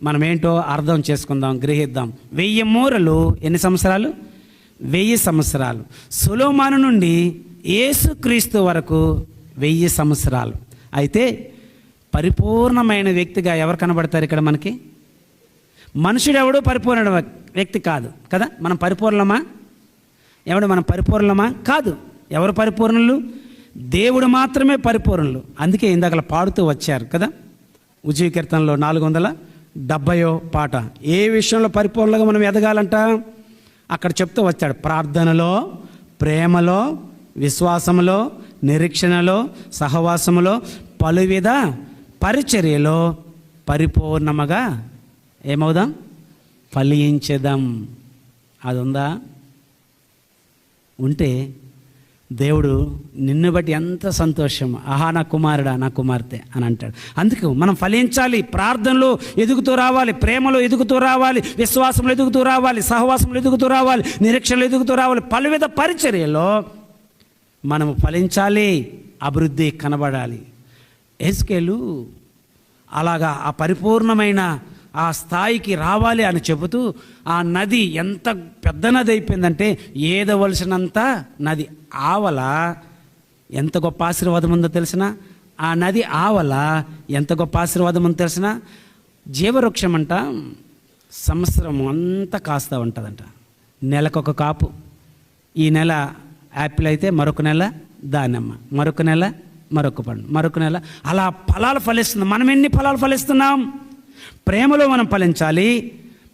మనం ఏంటో అర్థం చేసుకుందాం, గ్రహిద్దాం. 1000 మూరలు ఎన్ని సంవత్సరాలు? 1000 సంవత్సరాలు. సొలొమోను నుండి యేసుక్రీస్తు వరకు 1000 సంవత్సరాలు. అయితే పరిపూర్ణమైన వ్యక్తిగా ఎవరు కనబడతారు ఇక్కడ మనకి? మనుషుడు ఎవడు పరిపూర్ణ వ్యక్తి కాదు కదా. మనం పరిపూర్ణమా? మనం పరిపూర్ణమా? కాదు. ఎవరు పరిపూర్ణులు? దేవుడు మాత్రమే పరిపూర్ణులు. అందుకే ఇందాక పాడుతూ వచ్చారు కదా, ఉజ్జీవ కీర్తనలో 470వ పాట. ఏ విషయంలో పరిపూర్ణంగా మనం ఎదగాలంట అక్కడ చెప్తూ వచ్చాడు. ప్రార్థనలో, ప్రేమలో, విశ్వాసములో, నిరీక్షణలో, సహవాసములో, పలువిధ పరిచర్యలో పరిపూర్ణముగా ఏమవుదాం? ఫలించేదాం. అది ఉందా? ఉంటే దేవుడు నిన్ను బట్టి ఎంత సంతోషం, ఆహా నా కుమారుడా, నా కుమార్తె అని అంటాడు. అందుకు మనం ఫలించాలి. ప్రార్థనలో ఎదుగుతూ రావాలి, ప్రేమలో ఎదుగుతూ రావాలి, విశ్వాసంలో ఎదుగుతూ రావాలి, సహవాసంలో ఎదుగుతూ రావాలి, నిరీక్షణలో ఎదుగుతూ రావాలి. పలువిధ పరిచర్యలో మనము ఫలించాలి, అభివృద్ధి కనబడాలి. ఎస్కేలు అలాగా ఆ పరిపూర్ణమైన ఆ స్థాయికి రావాలి అని చెబుతూ, ఆ నది ఎంత పెద్ద నది అయిపోయిందంటే ఏదవలసినంత నది ఆవల ఎంత గొప్ప ఆశీర్వాదం ఉందో తెలిసిన? ఆ నది ఆవల ఎంత గొప్ప ఆశీర్వాదం ఉందో తెలిసిన? జీవవృక్షం అంట సంవత్సరం అంతా కాస్తూ ఉంటుందంట. నెలకొక కాపు. ఈ నెల యాపిల్ అయితే మరొక నెల దానిమ్మ, మరొక నెల మరొక పండు, మరొక నెల అలా ఫలాలు ఫలిస్తుంది. మనం ఎన్ని ఫలాలు ఫలిస్తున్నాం? ప్రేమలో మనం ఫలించాలి,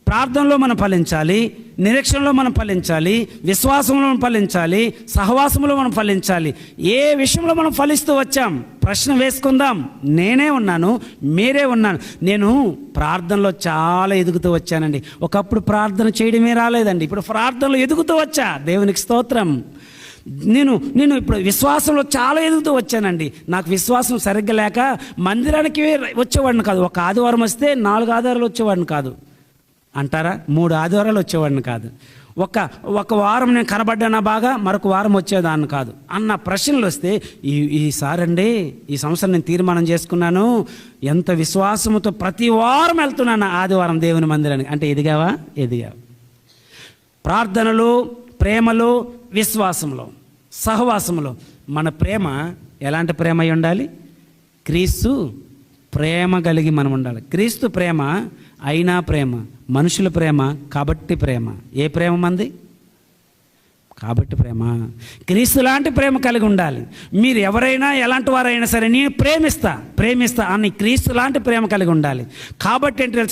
ప్రార్థనలో మనం ఫలించాలి, నిరీక్షణలో మనం ఫలించాలి, విశ్వాసంలో మనం ఫలించాలి, సహవాసంలో మనం ఫలించాలి. ఏ విషయంలో మనం ఫలిస్తూ వచ్చాం? ప్రశ్న వేసుకుందాం. నేనే ఉన్నాను, మీరే ఉన్నాను. నేను ప్రార్థనలో చాలా ఎదుగుతూ వచ్చానండి. ఒకప్పుడు ప్రార్థన చేయడమే రాలేదండి, ఇప్పుడు ప్రార్థనలో ఎదుగుతూ వచ్చా. దేవునికి స్తోత్రం. నేను ఇప్పుడు విశ్వాసంలో చాలా ఎదుగుతూ వచ్చానండి. నాకు విశ్వాసం సరిగ్గా లేక మందిరానికి వచ్చేవాడిని కాదు. ఒక ఆదివారం వస్తే 4 ఆదివారాలు వచ్చేవాడిని కాదు అంటారా? 3 ఆదివారాలు వచ్చేవాడిని కాదు. ఒక వారం నేను కనబడ్డానా బాగా, మరొక వారం వచ్చేదాన్ని కాదు అన్న ప్రశ్నలు వస్తే, ఈసారండి ఈ సంవత్సరం నేను తీర్మానం చేసుకున్నాను, ఎంత విశ్వాసంతో ప్రతి వారం వెళ్తున్నాను ఆదివారం దేవుని మందిరానికి. అంటే ఎదిగావా? ఎదిగావు. ప్రార్థనలు, ప్రేమలో, విశ్వాసంలో, సహవాసంలో మన ప్రేమ ఎలాంటి ప్రేమ అయి ఉండాలి? క్రీస్తు ప్రేమ కలిగి మనం ఉండాలి. క్రీస్తు ప్రేమ అయినా ప్రేమ, మనుషుల ప్రేమ కాబట్టి ప్రేమ. ఏ ప్రేమ మంది? కాబట్టి ప్రేమ. క్రీస్తు లాంటి ప్రేమ కలిగి ఉండాలి. మీరు ఎవరైనా ఎలాంటి వారైనా సరే నేను ప్రేమిస్తా అని క్రీస్తు లాంటి ప్రేమ కలిగి ఉండాలి. కాబట్టి ఏంటి